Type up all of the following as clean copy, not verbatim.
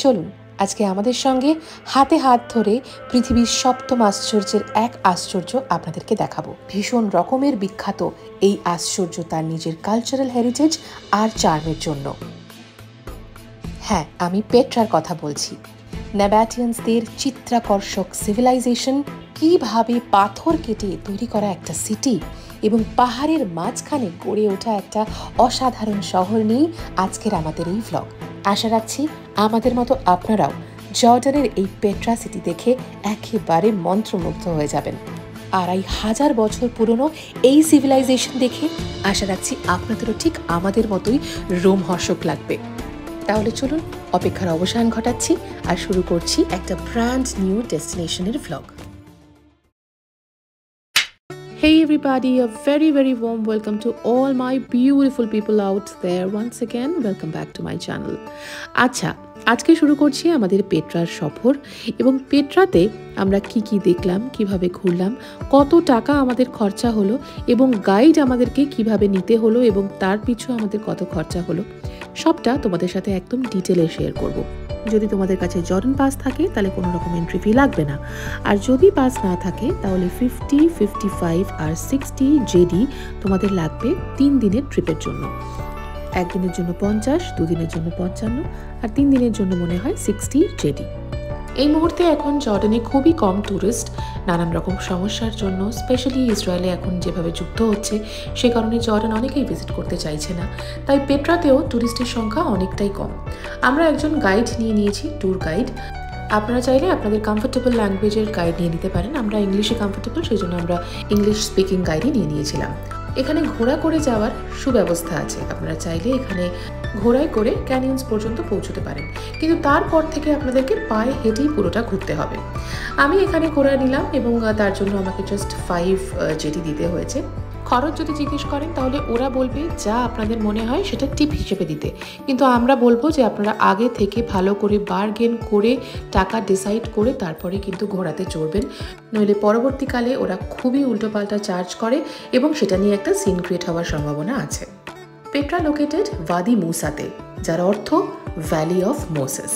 চলুন আজকে আমাদের সঙ্গে হাতে হাত ধরে পৃথিবীর সপ্তম আশ্চর্যের এক আশ্চর্য আপনাদেরকে দেখাবো। ভীষণ রকমের বিখ্যাত এই আশ্চর্য তার নিজের কালচারাল হেরিটেজ আর চার্মের জন্য। হ্যাঁ, আমি পেট্রার কথা বলছি। নাবাটিয়ানসদের চিত্রাকর্ষক সিভিলাইজেশন, কিভাবে পাথর কেটে তৈরি করা একটা সিটি এবং পাহাড়ের মাঝখানে গড়ে ওঠা একটা অসাধারণ শহর নিয়ে আজকের আমাদের এই ভ্লগ। আশা রাখছি আমাদের মতো আপনারাও জর্ডানের এই পেট্রা সিটি দেখে একেবারে মন্ত্রমুগ্ধ হয়ে যাবেন। 2500 বছর পুরনো এই সিভিলাইজেশন দেখে আশা রাখছি আপনাদেরও ঠিক আমাদের মতোই রোমহর্ষক লাগবে। তাহলে চলুন অপেক্ষার অবসান ঘটাচ্ছি আর শুরু করছি একটা ব্র্যান্ড নিউ ডেস্টিনেশনের vlog. Hey everybody, a very warm welcome to all my beautiful people out there. Once again, welcome back to my channel. আচ্ছা, আজকে শুরু করছি আমাদের পেট্রার সফর এবং পেট্রাতে আমরা কি দেখলাম, কিভাবে ঘুরলাম, কত টাকা আমাদের খরচা হলো এবং গাইড আমাদেরকে কিভাবে নিতে হলো এবং তার পিছু আমাদের কত খরচা হলো, সবটা তোমাদের সাথে একদম ডিটেলে শেয়ার করব। যদি তোমাদের কাছে জর্ডান পাস থাকে তাহলে কোনো রকম এন্ট্রি ফি লাগবে না, আর যদি পাস না থাকে তাহলে 50, 55 আর 60 জেডি তোমাদের লাগবে 3 দিনের ট্রিপের জন্য। 1 দিনের জন্য 50, 2 দিনের জন্য 55 আর 3 দিনের জন্য মনে হয় 60 জেডি। এই মুহূর্তে এখন জর্ডানে খুবই কম ট্যুরিস্ট, নানান রকম সমস্যার জন্য, স্পেশালি ইসরায়েলে এখন যেভাবে যুদ্ধ হচ্ছে সে কারণে জর্ডান অনেকেই ভিজিট করতে চাইছে না, তাই পেট্রাতেও ট্যুরিস্টের সংখ্যা অনেকটাই কম। আমরা একজন গাইড নিয়ে নিয়েছি, ট্যুর গাইড। আপনারা চাইলে আপনাদের কমফোর্টেবল ল্যাঙ্গুয়েজের গাইড নিয়ে নিতে পারেন। আমরা ইংলিশে কমফোর্টেবল, সেই জন্য আমরা ইংলিশ স্পিকিং গাইডই নিয়ে নিয়েছিলাম। এখানে ঘোড়া করে যাওয়ার সুব্যবস্থা আছে, আপনারা চাইলে এখানে ঘোড়ায় করে ক্যানিয়ন্স পর্যন্ত পৌঁছতে পারেন, কিন্তু তারপর থেকে আপনাদেরকে পায়ে হেঁটেই পুরোটা ঘুরতে হবে। আমি এখানে ঘোড়া নিলাম এবং তার জন্য আমাকে জাস্ট 5 জেডি দিতে হয়েছে। খরচ যদি জিজ্ঞেস করেন তাহলে ওরা বলবে যা আপনাদের মনে হয় সেটা টিপ হিসেবে দিতে, কিন্তু আমরা বলবো যে আপনারা আগে থেকে ভালো করে বার্গেন করে টাকা ডিসাইড করে তারপরে কিন্তু ঘোড়াতে চড়বেন, নইলে পরবর্তীকালে ওরা খুবই উল্টোপাল্টা চার্জ করে এবং সেটা নিয়ে একটা সিন ক্রিয়েট হওয়ার সম্ভাবনা আছে। পেট্রা লোকেটেড ওয়াদি মুসাতে, যার অর্থ ভ্যালি অফ মোসেস।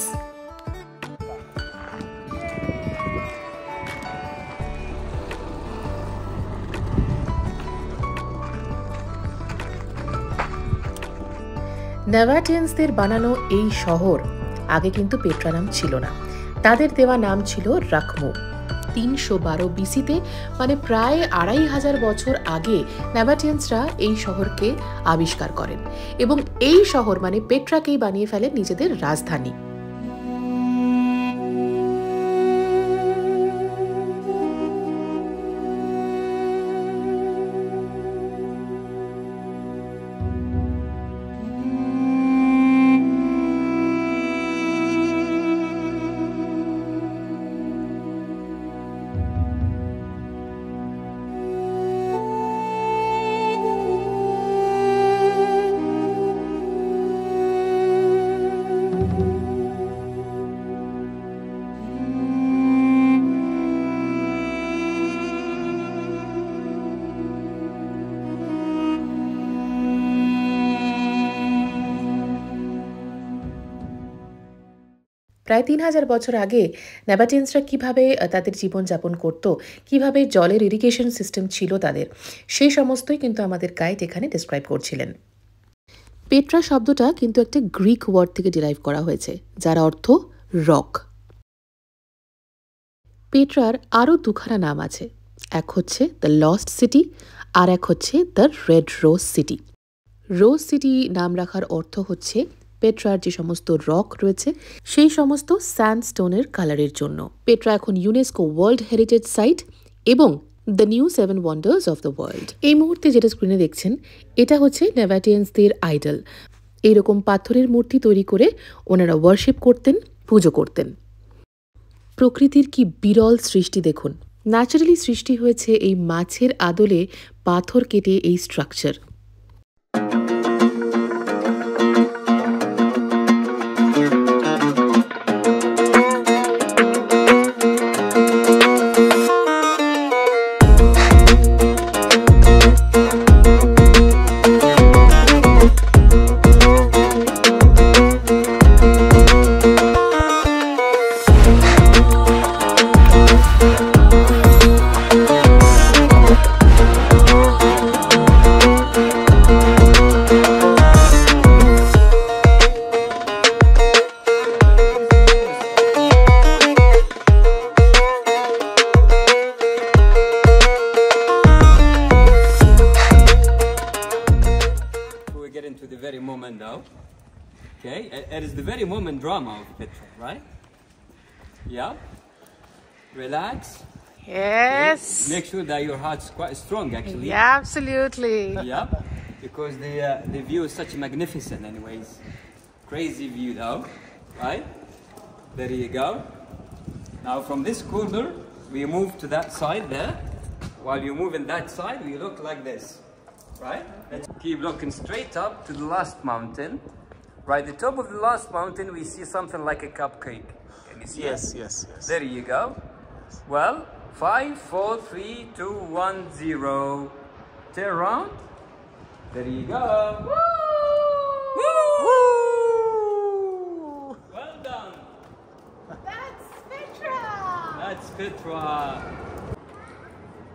নাবাটিয়ানসদের বানানো এই শহর আগে কিন্তু পেট্রা নাম ছিল না, তাদের দেওয়া নাম ছিল রাখমু। 312 বিসিতে, মানে প্রায় 2500 বছর আগে নাবাটিয়ানসরা এই শহরকে আবিষ্কার করেন এবং এই শহর মানে পেট্রাকেই বানিয়ে ফেলেন নিজেদের রাজধানী। প্রায় 3000 বছর আগে নাবাটিয়ানসরা কিভাবে তাদের জীবনযাপন করত, কিভাবে জলের ইরিগেশন সিস্টেম ছিল তাদের, সেই সমস্তই কিন্তু আমাদের গাইড এখানে ডিসক্রাইব করছিলেন। পেট্রা শব্দটা কিন্তু একটা গ্রিক ওয়ার্ড থেকে ডিরাইভ করা হয়েছে, যার অর্থ রক। পেট্রার আরও দুখানা নাম আছে, এক হচ্ছে দ্য লস্ট সিটি আর এক হচ্ছে the red rose city. Rose city নাম রাখার অর্থ হচ্ছে পেট্রার যে সমস্ত রক রয়েছে সেই সমস্ত স্যান্ডস্টোনের কালারের জন্য। পেট্রা এখন ইউনেস্কো ওয়ার্ল্ড হেরিটেজ সাইট এবং the new 7 wonders of the world. এই মুহূর্তে যেটা স্ক্রিনে দেখছেন এটা হচ্ছে নাবাটিয়ানসদের আইডল। এইরকম পাথরের মূর্তি তৈরি করে ওনারা ওয়ার্শিপ করতেন, পুজো করতেন। প্রকৃতির কি বিরল সৃষ্টি দেখুন, ন্যাচারালি সৃষ্টি হয়েছে এই মাছের আদলে পাথর কেটে এই structure. it is the very moment drama of Petra, right? Yeah. Relax. Yes. Okay. Make sure that your heart's quite strong, actually. Yeah, absolutely. Yeah. Because the view is such magnificent, anyways. Crazy view, though, right? There you go. Now from this corner, we move to that side there. While you move in that side, we look like this, right? Let's keep looking straight up to the last mountain. Right, the top of the last mountain, we see something like a cupcake. Can you see it? Yes. There you go. Well, 5, 4, 3, 2, 1, 0. Turn around. There you go. Woo! Woo! Well done. That's Petra. That's Petra.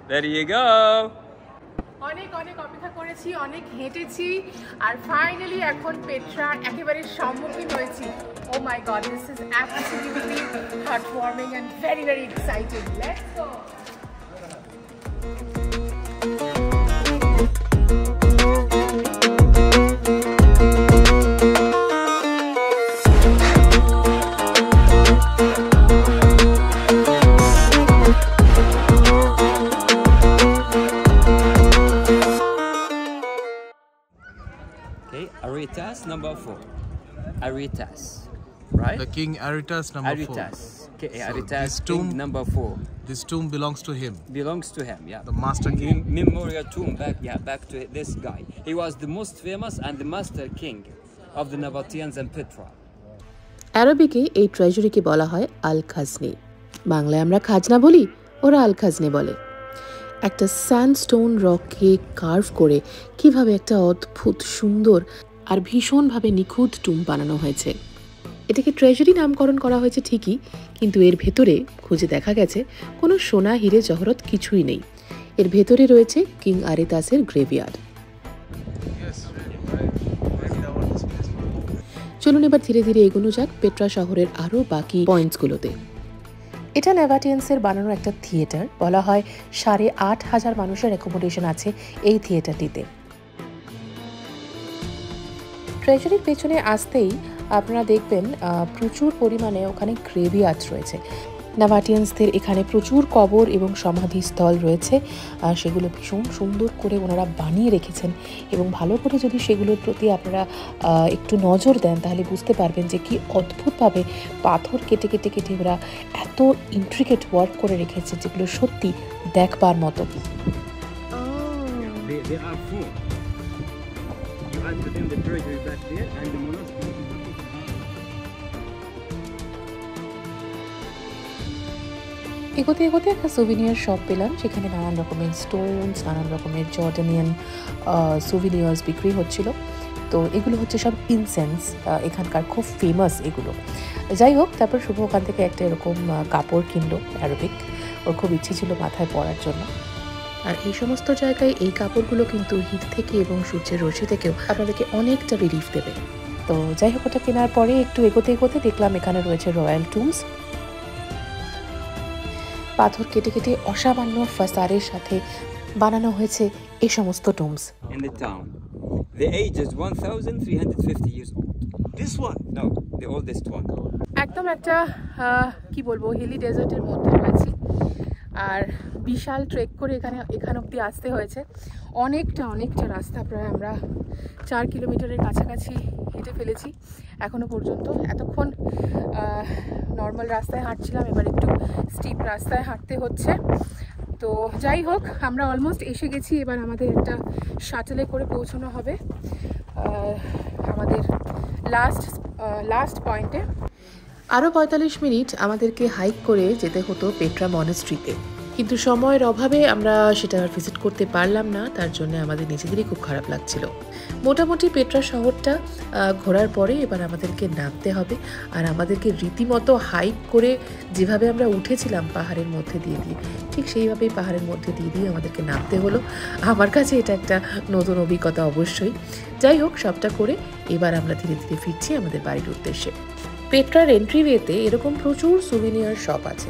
There you go. অনেক অনেক অপেক্ষা করেছি, অনেক হেঁটেছি, আর finally এখন পেট্রার একেবারে সম্মুখীন হয়েছি। Oh my god, this is absolutely heartwarming and very very exciting. Let's go. Aretas number 4. Aretas, right? The king Aretas number 4. Aretas. Okay, So Aretas this king tomb, number 4 this tomb belongs to him, belongs to him. Yeah, the master king. Memorial tomb back to this guy. He was the most famous and the master king of the Nabateans and Petra. অ্যারবিকে এই ট্রেজারিকে বলা হয় আল খাজনি। বাংলায় আমরা খাজনা বলি, ওরা আল খাজনি বলে। একটা স্যান্ডস্টোন রককে কার্ভ করে কিভাবে একটা অদ্ভুত সুন্দর আর ভীষণভাবে নিখুঁত টুম বানানো হয়েছে। এটাকে ট্রেজারি নামকরণ করা হয়েছে ঠিকই, কিন্তু এর ভেতরে খুঁজে দেখা গেছে কোনো সোনা হিরে জহরত কিছুই নেই। এর ভেতরে রয়েছে কিং আরেতাসের গ্রেভইয়ার্ড। চলুন এবার ধীরে ধীরে এগোনো যাক পেট্রা শহরের আরও বাকি পয়েন্টসগুলোতে। এটা নেভাটিয়ান্সের বানানো একটা থিয়েটার। বলা হয় 8,500 মানুষের অ্যাকোমোডেশন আছে এই থিয়েটারটিতে। ট্রেজারির পেছনে আসতেই আপনারা দেখবেন প্রচুর পরিমাণে ওখানে গ্রেভিয়ার্ডস রয়েছে। নেভাটিয়ান্সদের এখানে প্রচুর কবর এবং সমাধিস্থল রয়েছে, সেগুলো ভীষণ সুন্দর করে ওনারা বানিয়ে রেখেছেন এবং ভালো করে যদি সেগুলোর প্রতি আপনারা একটু নজর দেন তাহলে বুঝতে পারবেন যে কি অদ্ভুতভাবে পাথর কেটে কেটে কেটে ওরা এত ইন্ট্রিকেট ওয়ার্ক করে রেখেছে যেগুলো সত্যি দেখবার মতো। They are 4. You add to them the treasury back there and the monastery. এগোতে এগোতে একটা সুভিনিয়ার শপ পেলাম, সেখানে নানান রকমের স্টোনস, নানান রকমের জর্ডানিয়ান সুভিনিয়ার্স বিক্রি হচ্ছিল। তো এগুলো হচ্ছে সব ইনসেন্স, এখানকার খুব ফেমাস এগুলো। যাই হোক, তারপর শুভ ওখান থেকে একটা এরকম কাপড় কিনলো অ্যারাবিক, ওর খুব ইচ্ছে ছিল মাথায় পরার জন্য। আর এই সমস্ত জায়গায় এই কাপড়গুলো কিন্তু হিট থেকে এবং সূর্যের রশ্মি থেকেও আপনাদেরকে অনেকটা রিলিফ দেবে। তো যাই হোক, ওটা কেনার পরে একটু এগোতে এগোতে দেখলাম এখানে রয়েছে রয়্যাল টুমস। পাথর কেটে কেটে অসামান্য ফাসারের সাথে বানানো হয়েছে এই সমস্ত টুমস। In the town, the age is 1,350 years old. This one? No, the oldest one. একদম একটা কি বলবো, হিলি ডেজার্টের মধ্যে রয়েছি, আর বিশাল ট্রেক করে এখান অবধি আসতে হয়েছে। অনেকটা রাস্তা, প্রায় আমরা 4 কিলোমিটারের কাছাকাছি হেঁটে ফেলেছি এখনো পর্যন্ত। এতক্ষণ নর্মাল রাস্তায় হাঁটছিলাম, এবার একটু স্টিপ রাস্তায় হাঁটতে হচ্ছে। তো যাই হোক, আমরা অলমোস্ট এসে গেছি। এবার আমাদের একটা শাটেলে করে পৌঁছানো হবে আমাদের লাস্ট পয়েন্টে। আরও 45 মিনিট আমাদেরকে হাইক করে যেতে হতো পেট্রা মনাস্ট্রিতে, কিন্তু সময়ের অভাবে আমরা সেটা ভিজিট করতে পারলাম না। তার জন্য আমাদের নিজেদেরই খুব খারাপ লাগছিল। মোটামুটি পেট্রা শহরটা ঘোরার পরে এবার আমাদেরকে নামতে হবে, আর আমাদেরকে রীতিমতো হাইক করে যেভাবে আমরা উঠেছিলাম পাহাড়ের মধ্যে দিয়ে ঠিক সেইভাবেই পাহাড়ের মধ্যে দিয়ে আমাদেরকে নামতে হলো। আমার কাছে এটা একটা নতুন অভিজ্ঞতা অবশ্যই। যাই হোক, সবটা করে এবার আমরা ধীরে ধীরে ফিরছি আমাদের বাড়ির উদ্দেশ্যে। পেট্রার এন্ট্রিওয়েতে এরকম প্রচুর সুভিনিয়ার শপ আছে,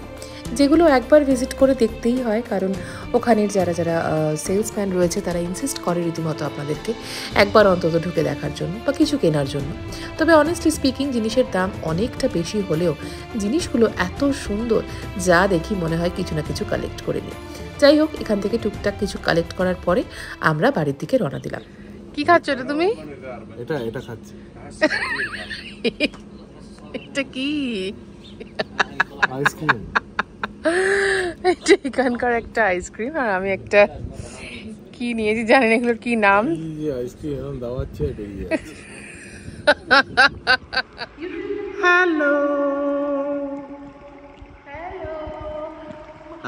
যেগুলো একবার ভিজিট করে দেখতেই হয়, কারণ ওখানের যারা যারা সেলসম্যান রয়েছে তারা ইনসিস্ট করে রীতিমতো আপনাদেরকে একবার অন্তত ঢুকে দেখার জন্য বা কিছু কেনার জন্য। তবে অনেস্টলি স্পিকিং জিনিসের দাম অনেকটা বেশি হলেও জিনিসগুলো এত সুন্দর, যা দেখি মনে হয় কিছু না কিছু কালেক্ট করে নিই। যাই হোক, এখান থেকে টুকটাক কিছু কালেক্ট করার পরে আমরা বাড়ির দিকে রওনা দিলাম। কি খাচ্ছ এটা তুমি? এটা খাচ্ছি এটা কি? আইসক্রিম। এটা এখানকার একটা আইসক্রিম, আর আমি একটা কি নিয়েছি জানি না এগুলোর কি নাম। আইসক্রিম এরকম দাওয়াচ্ছে বেরিয়ে যাচ্ছে। হ্যালো,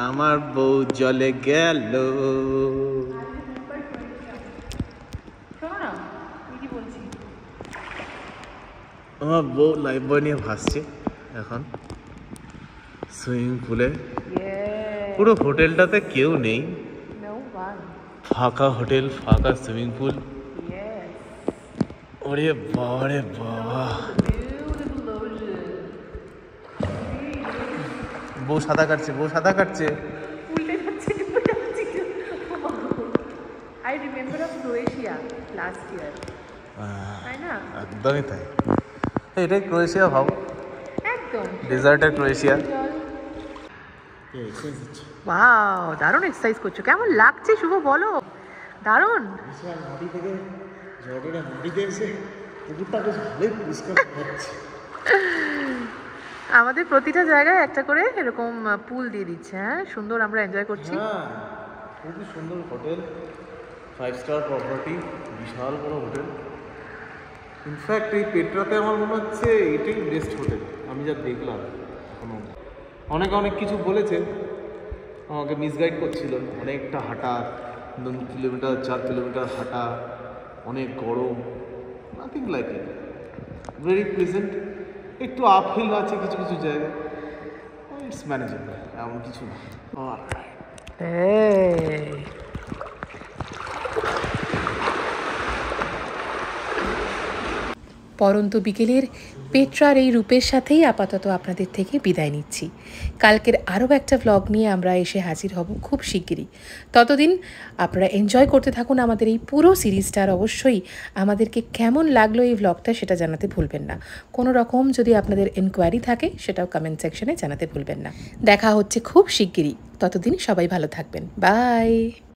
আমার বউ জলে গেল। আমার বউ লাইফ বয় নিয়ে ভাসছে এখন সুইমিং পুলে। পুরো হোটেলটাতে কেউ নেই, ফাঁকা হোটেল, ফাঁকা সুইমিং পুল। ওরে বাবা রে বাবা, বউ সাঁতার কাটছে, বউ সাঁতার কাটছে। I remember of Croatia last year. তাই না? একদমই তাই, এটাই ক্রোয়েশিয়া ভাবো, একদম ডেজার্টের ক্রোয়েশিয়া। ওয়াও, দারুণ এক্সারসাইজ করছো। কেমন লাগছে শুভ বলো? দারুণ। মাটি থেকে জলটা মাটিতে এসে পুকুরটা বেশ ভালোই পরিষ্কার হচ্ছে। আমাদের প্রতিটা জায়গায় একটা করে এরকম পুল দিয়ে দিচ্ছে। হ্যাঁ, সুন্দর, আমরা এনজয় করছি। হ্যাঁ, খুবই সুন্দর হোটেল, 5 স্টার প্রপার্টি, বিশাল বড় হোটেল। ইনফ্যাক্ট এই পেট্রাতে আমার মনে হচ্ছে এটাই বেস্ট হোটেল আমি যা দেখলাম এখনো। অনেকে অনেক কিছু বলেছে, আমাকে মিসগাইড করছিল, অনেকটা হাঁটা, 2 কিলোমিটার 4 কিলোমিটার হাঁটা, অনেক গরম। Nothing like it, very pleasant. একটু আপহিল আছে কিছু কিছু জায়গায়, ইটস ম্যানেজেবল, এমন কিছু না। পরন্ত বিকেলের পেট্রার এই রূপের সাথেই আপাতত আপনাদের থেকে বিদায় নিচ্ছি। কালকের আরও একটা ভ্লগ নিয়ে আমরা এসে হাজির হব খুব শিগগিরই। ততদিন আপনারা এনজয় করতে থাকুন আমাদের এই পুরো সিরিজটা। আর অবশ্যই আমাদেরকে কেমন লাগলো এই ভ্লগটা সেটা জানাতে ভুলবেন না। কোনো রকম যদি আপনাদের এনকোয়ারি থাকে সেটাও কমেন্ট সেকশনে জানাতে ভুলবেন না। দেখা হচ্ছে খুব শিগগিরই, ততদিন সবাই ভালো থাকবেন। বাই।